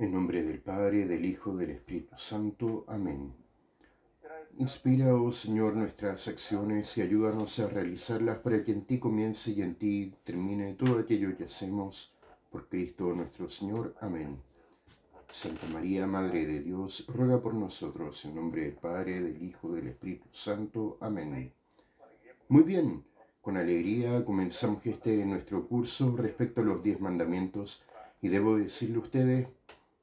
En nombre del Padre, del Hijo, del Espíritu Santo. Amén. Inspira, oh Señor, nuestras acciones y ayúdanos a realizarlas para que en ti comience y en ti termine todo aquello que hacemos. Por Cristo nuestro Señor. Amén. Santa María, Madre de Dios, ruega por nosotros. En nombre del Padre, del Hijo, del Espíritu Santo. Amén. Muy bien, con alegría comenzamos nuestro curso respecto a los 10 mandamientos. Y debo decirle a ustedes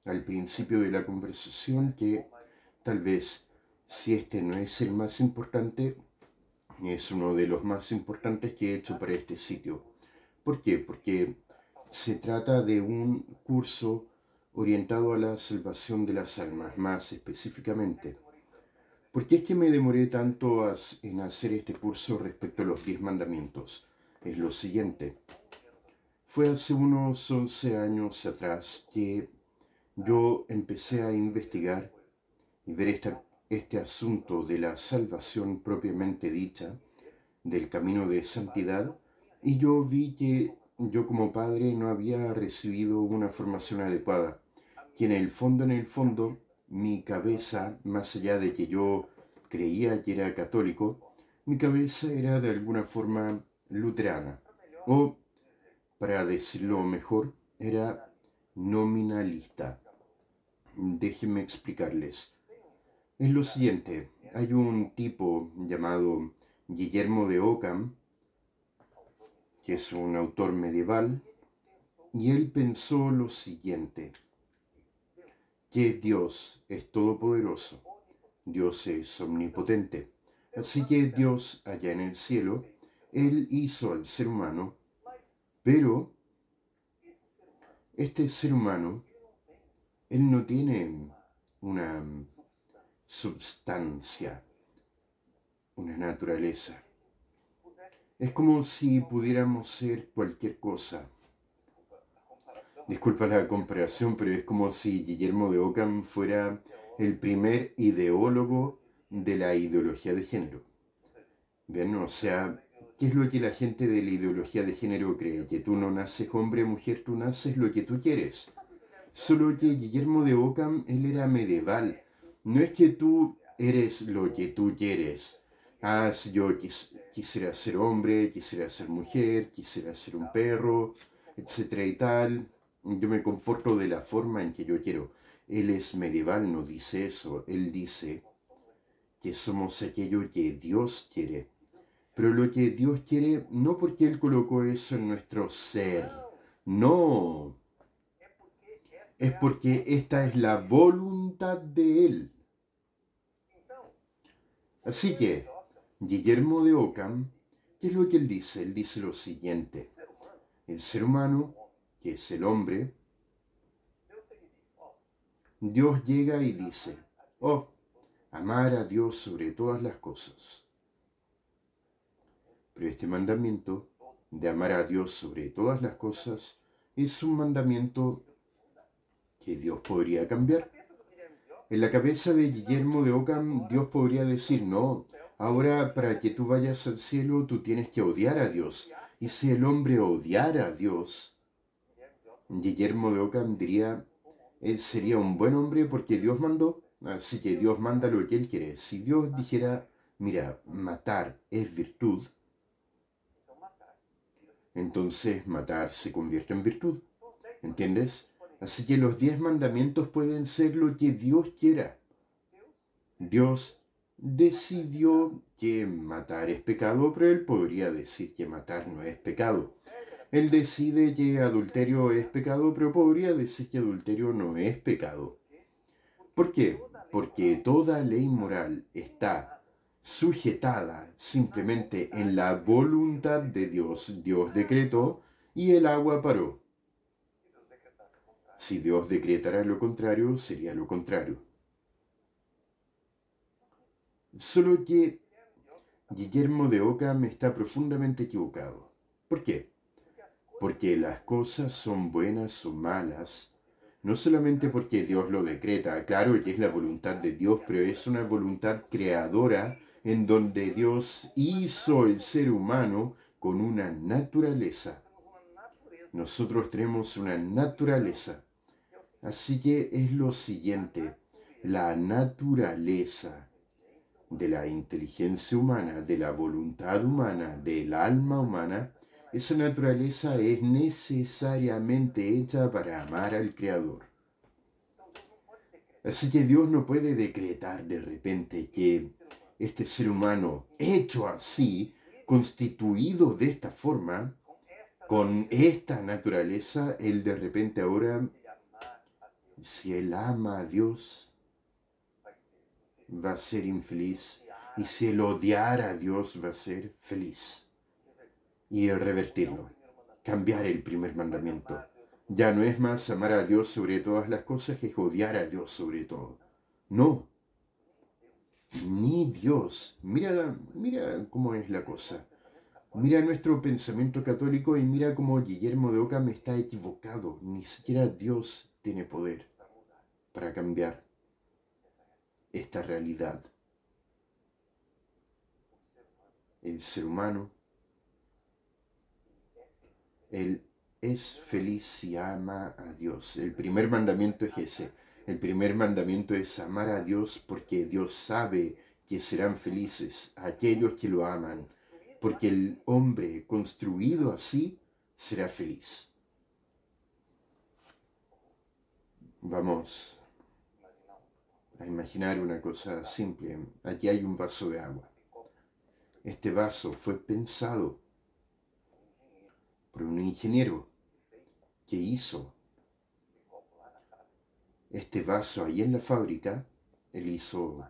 al principio de la conversación que tal vez, si este no es el más importante, es uno de los más importantes que he hecho para este sitio. ¿Por qué? Porque se trata de un curso orientado a la salvación de las almas, más específicamente. ¿Por qué es que me demoré tanto en hacer este curso respecto a los 10 mandamientos? Es lo siguiente. Fue hace unos 11 años atrás que yo empecé a investigar y ver este asunto de la salvación propiamente dicha, del camino de santidad, y yo vi que yo como padre no había recibido una formación adecuada, que en el fondo, mi cabeza, más allá de que yo creía que era católico, mi cabeza era de alguna forma luterana, o, para decirlo mejor, era nominalista. Déjenme explicarles. Es lo siguiente, hay un tipo llamado Guillermo de Ockham, que es un autor medieval, y él pensó lo siguiente, que Dios es todopoderoso, Dios es omnipotente, así que Dios allá en el cielo, Él hizo al ser humano, pero este ser humano, Él no tiene una substancia, una naturaleza. Es como si pudiéramos ser cualquier cosa. Disculpa la comparación, pero es como si Guillermo de Ockham fuera el primer ideólogo de la ideología de género. Bien, o sea, ¿qué es lo que la gente de la ideología de género cree? Que tú no naces hombre o mujer, tú naces lo que tú quieres. Solo que Guillermo de Ockham, él era medieval. No es que tú eres lo que tú quieres. Ah, si yo quisiera ser hombre, quisiera ser mujer, quisiera ser un perro, etcétera y tal. Yo me comporto de la forma en que yo quiero. Él es medieval, no dice eso. Él dice que somos aquello que Dios quiere. Pero lo que Dios quiere, no porque Él colocó eso en nuestro ser. No. Es porque esta es la voluntad de Él. Así que, Guillermo de Ockham, ¿qué es lo que él dice? Él dice lo siguiente. El ser humano, que es el hombre, Dios llega y dice, oh, amar a Dios sobre todas las cosas. Pero este mandamiento de amar a Dios sobre todas las cosas es un mandamiento que Dios podría cambiar. En la cabeza de Guillermo de Ockham, Dios podría decir, no, ahora para que tú vayas al cielo tú tienes que odiar a Dios. Y si el hombre odiara a Dios, Guillermo de Ockham diría, él sería un buen hombre porque Dios mandó, así que Dios manda lo que Él quiere. Si Dios dijera, mira, matar es virtud, entonces matar se convierte en virtud, ¿entiendes? Así que los 10 mandamientos pueden ser lo que Dios quiera. Dios decidió que matar es pecado, pero Él podría decir que matar no es pecado. Él decide que adulterio es pecado, pero podría decir que adulterio no es pecado. ¿Por qué? Porque toda ley moral está sujetada simplemente en la voluntad de Dios. Dios decretó y el agua paró. Si Dios decretara lo contrario, sería lo contrario. Solo que Guillermo de Ockham está profundamente equivocado. ¿Por qué? Porque las cosas son buenas o malas, no solamente porque Dios lo decreta, claro que es la voluntad de Dios, pero es una voluntad creadora en donde Dios hizo el ser humano con una naturaleza. Nosotros tenemos una naturaleza. Así que es lo siguiente, la naturaleza de la inteligencia humana, de la voluntad humana, del alma humana, esa naturaleza es necesariamente hecha para amar al Creador. Así que Dios no puede decretar de repente que este ser humano, hecho así, constituido de esta forma, con esta naturaleza, él de repente ahora, si él ama a Dios, va a ser infeliz. Y si él odiara a Dios, va a ser feliz. Y revertirlo, cambiar el primer mandamiento. Ya no es más amar a Dios sobre todas las cosas que odiar a Dios sobre todo. No, ni Dios. Mira cómo es la cosa. Mira nuestro pensamiento católico y mira cómo Guillermo de Ockham está equivocado. Ni siquiera Dios tiene poder para cambiar esta realidad. El ser humano, él es feliz si ama a Dios. El primer mandamiento es ese. El primer mandamiento es amar a Dios porque Dios sabe que serán felices aquellos que lo aman. Porque el hombre construido así será feliz. Vamos a imaginar una cosa simple. Aquí hay un vaso de agua. Este vaso fue pensado por un ingeniero que hizo este vaso ahí en la fábrica. Él hizo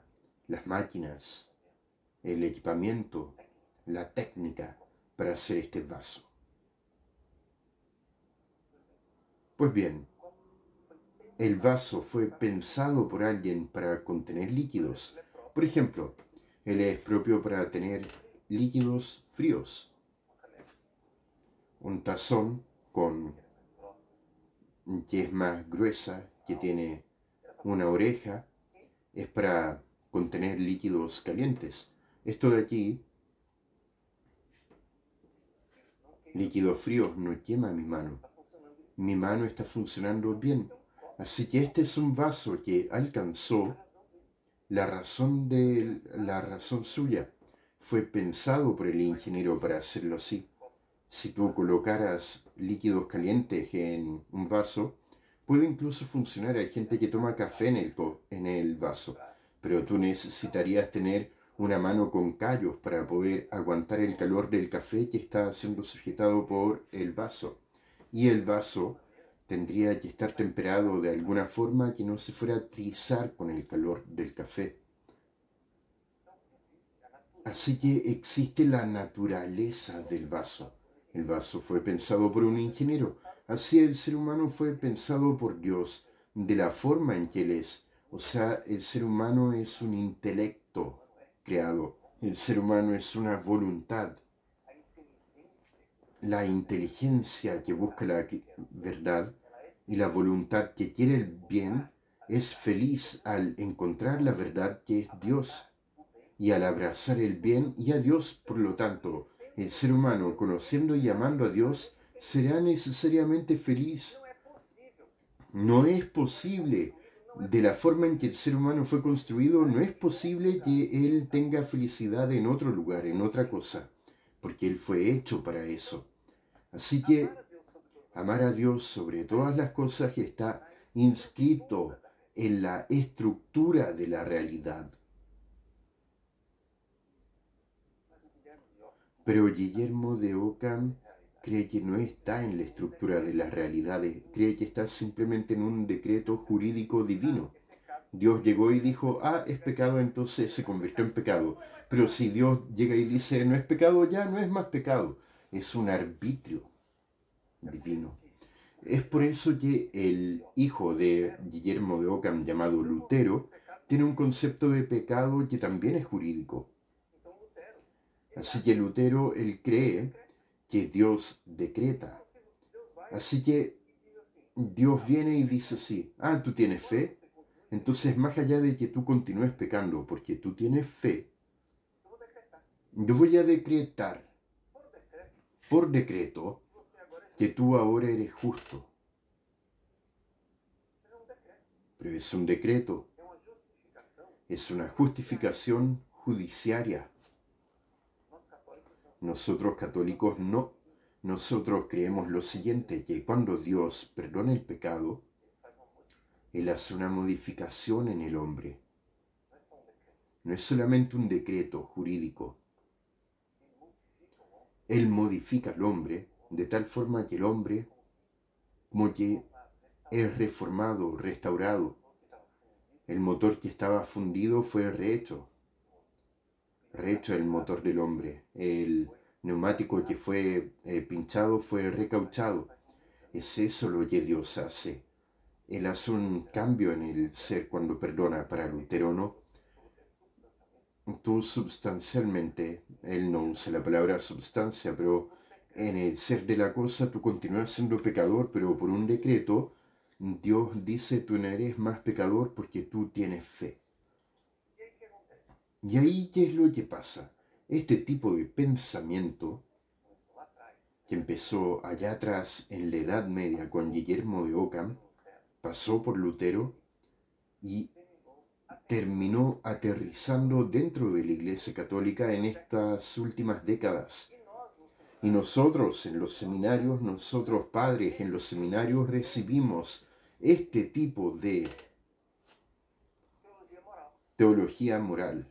las máquinas, el equipamiento, la técnica para hacer este vaso. Pues bien, el vaso fue pensado por alguien para contener líquidos. Por ejemplo, él es propio para tener líquidos fríos. Un tazón que es más gruesa, que tiene una oreja, es para contener líquidos calientes. Esto de aquí, líquidos fríos, no quema mi mano. Mi mano está funcionando bien. Así que este es un vaso que alcanzó la razón suya. Fue pensado por el ingeniero para hacerlo así. Si tú colocaras líquidos calientes en un vaso, puede incluso funcionar. Hay gente que toma café en el vaso, pero tú necesitarías tener una mano con callos para poder aguantar el calor del café que está siendo sujetado por el vaso. Y el vaso tendría que estar temperado de alguna forma que no se fuera a trizar con el calor del café. Así que existe la naturaleza del vaso. El vaso fue pensado por un ingeniero. Así el ser humano fue pensado por Dios de la forma en que él es. O sea, el ser humano es un intelecto creado. El ser humano es una voluntad. La inteligencia que busca la verdad y la voluntad que quiere el bien es feliz al encontrar la verdad que es Dios y al abrazar el bien y a Dios. Por lo tanto, el ser humano, conociendo y amando a Dios, será necesariamente feliz. No es posible, de la forma en que el ser humano fue construido, no es posible que él tenga felicidad en otro lugar, en otra cosa, porque él fue hecho para eso. Así que amar a Dios sobre todas las cosas está inscrito en la estructura de la realidad. Pero Guillermo de Ockham cree que no está en la estructura de las realidades, cree que está simplemente en un decreto jurídico divino. Dios llegó y dijo, es pecado, entonces se convirtió en pecado. Pero si Dios llega y dice, no es pecado, ya no es más pecado. Es un arbitrio divino. Es por eso que el hijo de Guillermo de Ockham, llamado Lutero, tiene un concepto de pecado que también es jurídico. Así que Lutero, él cree que Dios decreta. Así que Dios viene y dice así, tú tienes fe, entonces más allá de que tú continúes pecando porque tú tienes fe, yo voy a decretar por decreto que tú ahora eres justo. pero es un decreto, es una justificación judiciaria. Nosotros católicos no. Nosotros creemos lo siguiente, que cuando Dios perdona el pecado, Él hace una modificación en el hombre. No es solamente un decreto jurídico. Él modifica al hombre de tal forma que el hombre, como que es reformado, restaurado. El motor que estaba fundido fue rehecho el motor del hombre. El neumático que fue pinchado fue recauchado. Es eso lo que Dios hace. Él hace un cambio en el ser cuando perdona. Para Lutero, ¿no? Tú substancialmente, él no usa la palabra substancia, pero en el ser de la cosa tú continúas siendo pecador, pero por un decreto Dios dice tú no eres más pecador porque tú tienes fe. Y ahí, ¿qué es lo que pasa? Este tipo de pensamiento que empezó allá atrás en la Edad Media con Guillermo de Ockham, pasó por Lutero y terminó aterrizando dentro de la Iglesia Católica en estas últimas décadas. Y nosotros en los seminarios, nosotros padres en los seminarios recibimos este tipo de teología moral.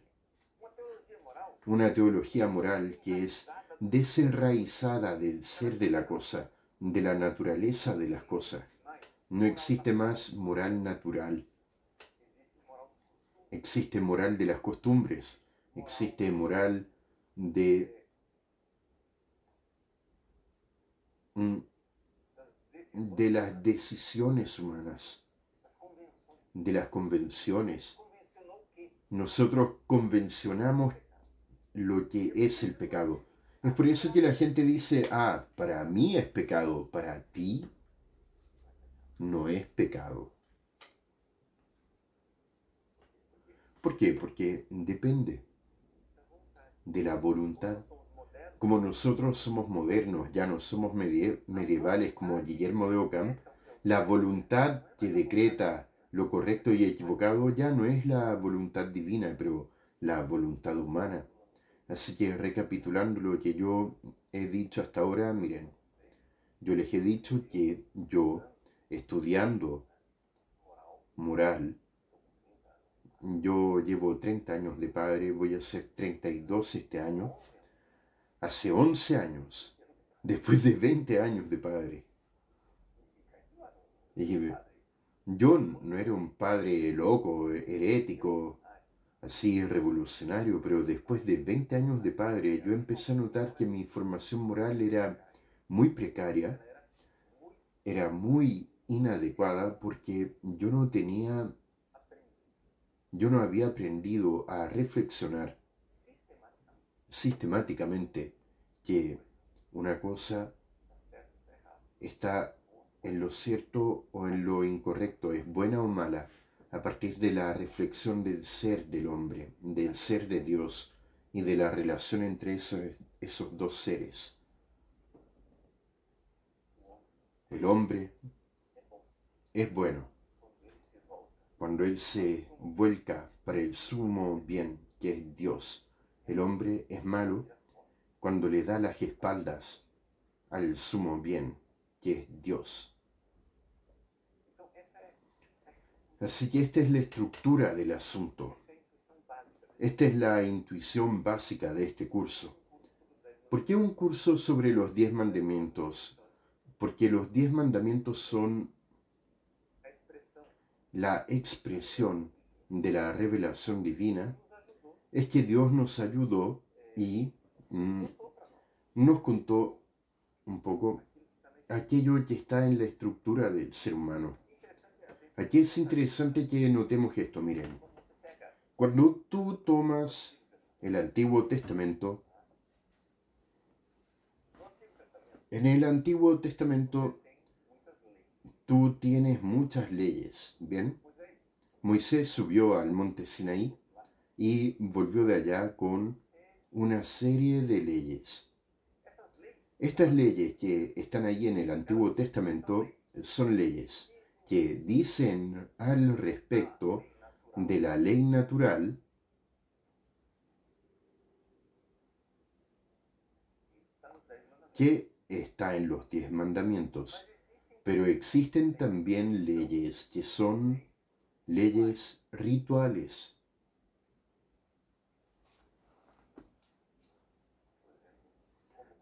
Una teología moral que es desenraizada del ser de la cosa, de la naturaleza de las cosas. No existe más moral natural. Existe moral de las costumbres. Existe moral de las decisiones humanas, de las convenciones. Nosotros convencionamos lo que es el pecado. Es por eso que la gente dice, para mí es pecado, para ti no es pecado. ¿Por qué? Porque depende de la voluntad. Como nosotros somos modernos, ya no somos medievales como Guillermo de Ockham, la voluntad que decreta lo correcto y equivocado ya no es la voluntad divina, pero la voluntad humana. Así que recapitulando lo que yo he dicho hasta ahora, miren, yo les he dicho que yo, estudiando moral, yo llevo 30 años de padre, voy a ser 32 este año. Hace 11 años, después de 20 años de padre. Y yo no era un padre loco, herético, así revolucionario, pero después de 20 años de padre, yo empecé a notar que mi formación moral era muy precaria, era muy inadecuada, porque yo no había aprendido a reflexionar sistemáticamente que una cosa está en lo cierto o en lo incorrecto, es buena o mala, a partir de la reflexión del ser del hombre, del ser de Dios y de la relación entre esos dos seres. El hombre es bueno cuando él se vuelca para el sumo bien, que es Dios. El hombre es malo cuando le da las espaldas al sumo bien, que es Dios. Así que esta es la estructura del asunto. Esta es la intuición básica de este curso. ¿Por qué un curso sobre los 10 mandamientos? Porque los 10 mandamientos son la expresión de la revelación divina. Es que Dios nos ayudó y nos contó un poco aquello que está en la estructura del ser humano. Aquí es interesante que notemos esto, miren. Cuando tú tomas el Antiguo Testamento, en el Antiguo Testamento tú tienes muchas leyes, ¿bien? Moisés subió al monte Sinaí y volvió de allá con una serie de leyes. Estas leyes que están ahí en el Antiguo Testamento son leyes que dicen al respecto de la ley natural que está en los 10 mandamientos. Pero existen también leyes que son leyes rituales.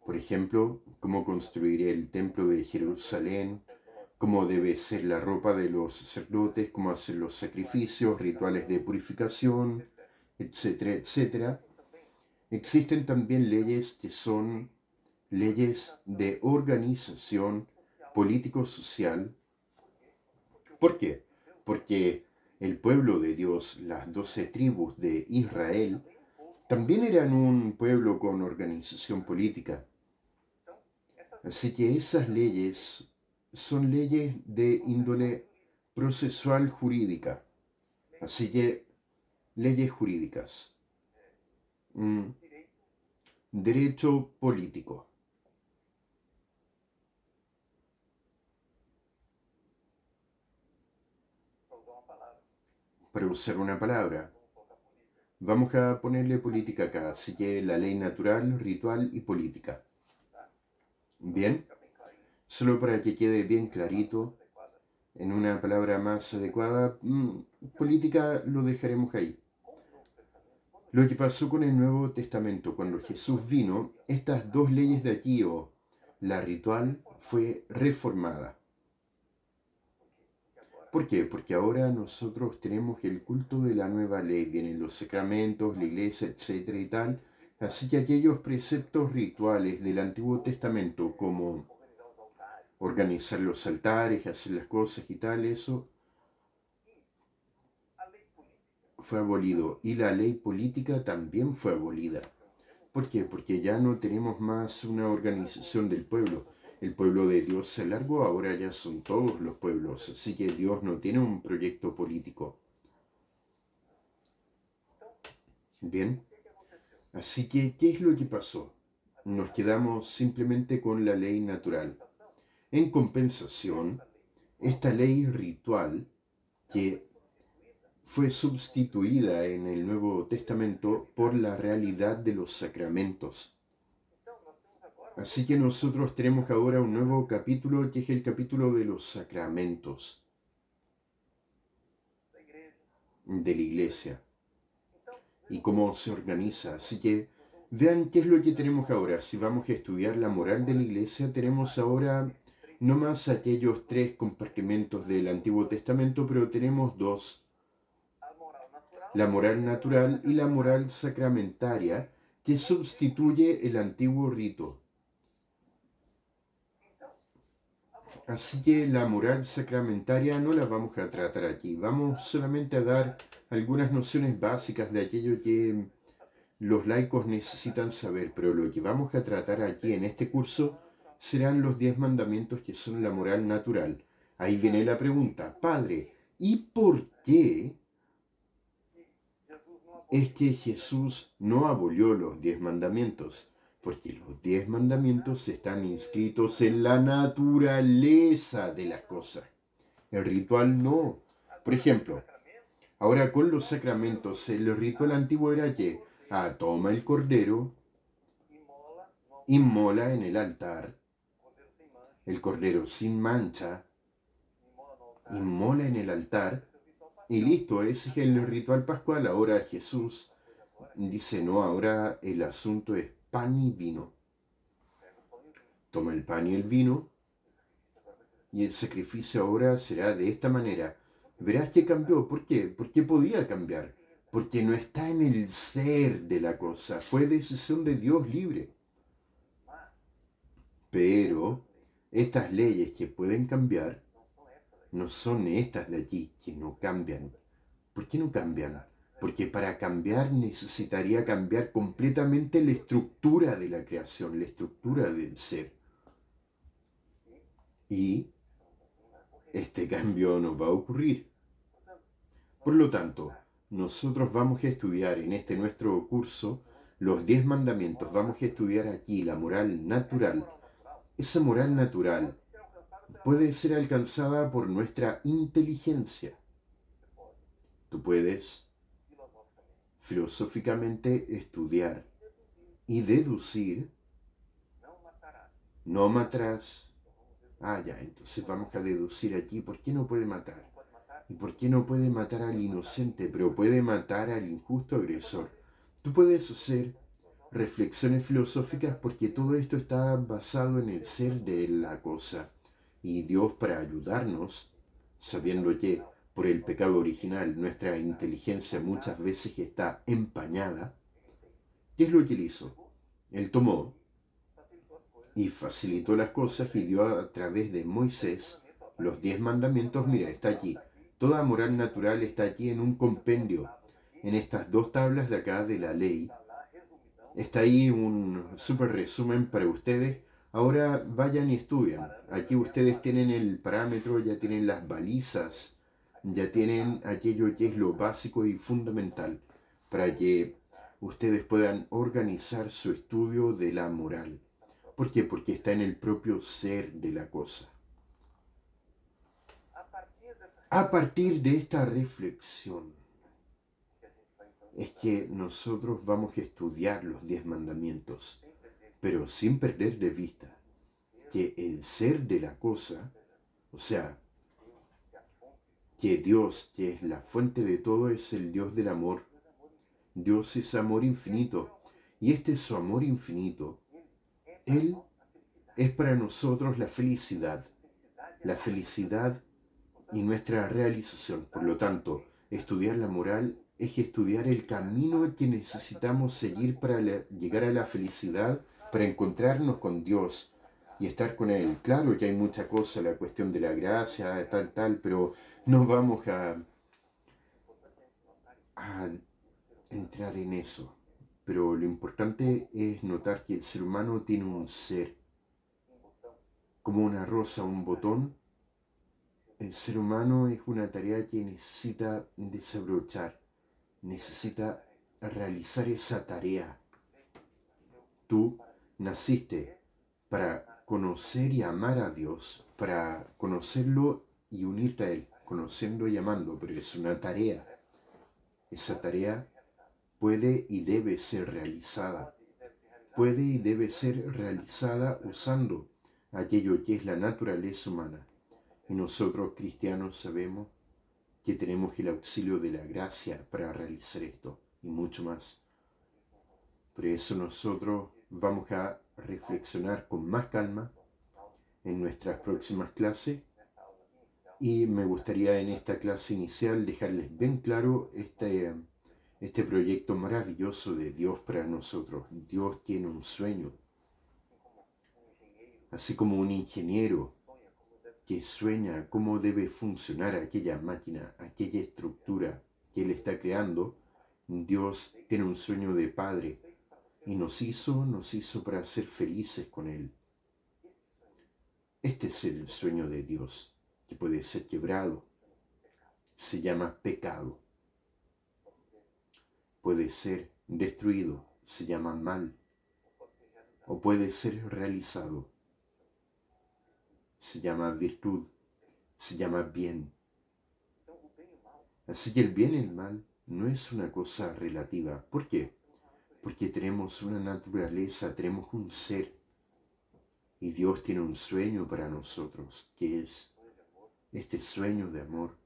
Por ejemplo, cómo construir el templo de Jerusalén, cómo debe ser la ropa de los sacerdotes, cómo hacer los sacrificios, rituales de purificación, etcétera, etcétera. Existen también leyes que son leyes de organización político-social. ¿Por qué? Porque el pueblo de Dios, las 12 tribus de Israel, también eran un pueblo con organización política. Así que esas leyes son leyes de índole procesual jurídica. Así que leyes jurídicas. Derecho político. Para usar una palabra. Vamos a ponerle política acá, así que la ley natural, ritual y política. Bien, solo para que quede bien clarito, en una palabra más adecuada, política lo dejaremos ahí. Lo que pasó con el Nuevo Testamento, cuando Jesús vino, estas dos leyes de aquí, o la ritual, fue reformada. ¿Por qué? Porque ahora nosotros tenemos el culto de la nueva ley, vienen los sacramentos, la iglesia, etcétera y tal. Así que aquellos preceptos rituales del Antiguo Testamento, como organizar los altares, hacer las cosas y tal, eso fue abolido. Y la ley política también fue abolida. ¿Por qué? Porque ya no tenemos más una organización del pueblo. El pueblo de Dios se largó, ahora ya son todos los pueblos, así que Dios no tiene un proyecto político. Bien, así que, ¿qué es lo que pasó? Nos quedamos simplemente con la ley natural. En compensación, esta ley ritual, que fue sustituida en el Nuevo Testamento por la realidad de los sacramentos. Así que nosotros tenemos ahora un nuevo capítulo que es el capítulo de los sacramentos de la iglesia y cómo se organiza. Así que vean qué es lo que tenemos ahora. Si vamos a estudiar la moral de la iglesia, tenemos ahora no más aquellos 3 compartimentos del Antiguo Testamento, pero tenemos 2. La moral natural y la moral sacramentaria, que sustituye el antiguo rito. Así que la moral sacramentaria no la vamos a tratar aquí. Vamos solamente a dar algunas nociones básicas de aquello que los laicos necesitan saber, pero lo que vamos a tratar aquí en este curso serán los 10 mandamientos que son la moral natural. Ahí viene la pregunta, Padre, ¿y por qué es que Jesús no abolió los 10 mandamientos? Porque los 10 mandamientos están inscritos en la naturaleza de las cosas. El ritual no. Por ejemplo, ahora con los sacramentos, el ritual antiguo era que toma el cordero, inmola en el altar, el cordero sin mancha, inmola en el altar, y listo, ese es el ritual pascual. Ahora Jesús dice, no, ahora el asunto es pan y vino. Toma el pan y el vino, y el sacrificio ahora será de esta manera. Verás que cambió. ¿Por qué? ¿Por qué podía cambiar? Porque no está en el ser de la cosa. Fue decisión de Dios libre. Pero estas leyes que pueden cambiar no son estas de aquí, que no cambian. ¿Por qué no cambian? Porque para cambiar necesitaría cambiar completamente la estructura de la creación, la estructura del ser. Y este cambio no va a ocurrir. Por lo tanto, nosotros vamos a estudiar en este nuestro curso los 10 mandamientos. Vamos a estudiar aquí la moral natural. Esa moral natural puede ser alcanzada por nuestra inteligencia. Tú puedes filosóficamente estudiar y deducir, no matarás. Ah, ya, entonces vamos a deducir aquí, ¿por qué no puede matar? ¿Y por qué no puede matar al inocente, pero puede matar al injusto agresor? Tú puedes hacer reflexiones filosóficas porque todo esto está basado en el ser de la cosa. Y Dios, para ayudarnos, sabiendo que por el pecado original nuestra inteligencia muchas veces está empañada, ¿qué es lo que él hizo? Él tomó y facilitó las cosas y dio a través de Moisés los 10 mandamientos. Mira, está aquí. Toda moral natural está aquí en un compendio, en estas 2 tablas de acá de la ley. Está ahí un súper resumen para ustedes. Ahora vayan y estudian. Aquí ustedes tienen el parámetro, ya tienen las balizas, ya tienen aquello que es lo básico y fundamental para que ustedes puedan organizar su estudio de la moral. ¿Por qué? Porque está en el propio ser de la cosa. A partir de esta reflexión es que nosotros vamos a estudiar los 10 mandamientos, pero sin perder de vista que el ser de la cosa, o sea, que Dios, que es la fuente de todo, es el Dios del amor. Dios es amor infinito, y este es su amor infinito. Él es para nosotros la felicidad y nuestra realización. Por lo tanto, estudiar la moral es estudiar el camino que necesitamos seguir para llegar a la felicidad, para encontrarnos con Dios y estar con Él. Claro que hay mucha cosa, la cuestión de la gracia, tal, pero no vamos a entrar en eso. Pero lo importante es notar que el ser humano tiene un ser, como una rosa, un botón. El ser humano es una tarea que necesita desabrochar, necesita realizar esa tarea. Tú naciste para conocer y amar a Dios, para conocerlo y unirte a Él, conociendo y amando, pero es una tarea. Esa tarea puede y debe ser realizada. Puede y debe ser realizada usando aquello que es la naturaleza humana. Y nosotros cristianos sabemos que tenemos el auxilio de la gracia para realizar esto y mucho más. Por eso nosotros vamos a reflexionar con más calma en nuestras próximas clases y me gustaría en esta clase inicial dejarles bien claro este proyecto maravilloso de Dios para nosotros. Dios tiene un sueño, así como un ingeniero que sueña cómo debe funcionar aquella máquina, aquella estructura que Él está creando. Dios tiene un sueño de Padre y nos hizo para ser felices con Él. Este es el sueño de Dios, que puede ser quebrado. Se llama pecado. Puede ser destruido, se llama mal. O puede ser realizado, se llama virtud, se llama bien. Así que el bien y el mal no es una cosa relativa. ¿Por qué? Porque tenemos una naturaleza, tenemos un ser. Y Dios tiene un sueño para nosotros, que es este sueño de amor,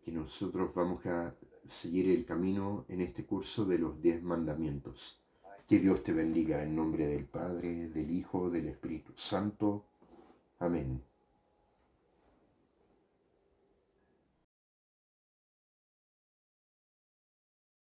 que nosotros vamos a seguir el camino en este curso de los 10 mandamientos. Que Dios te bendiga en nombre del Padre, del Hijo, del Espíritu Santo. Amén.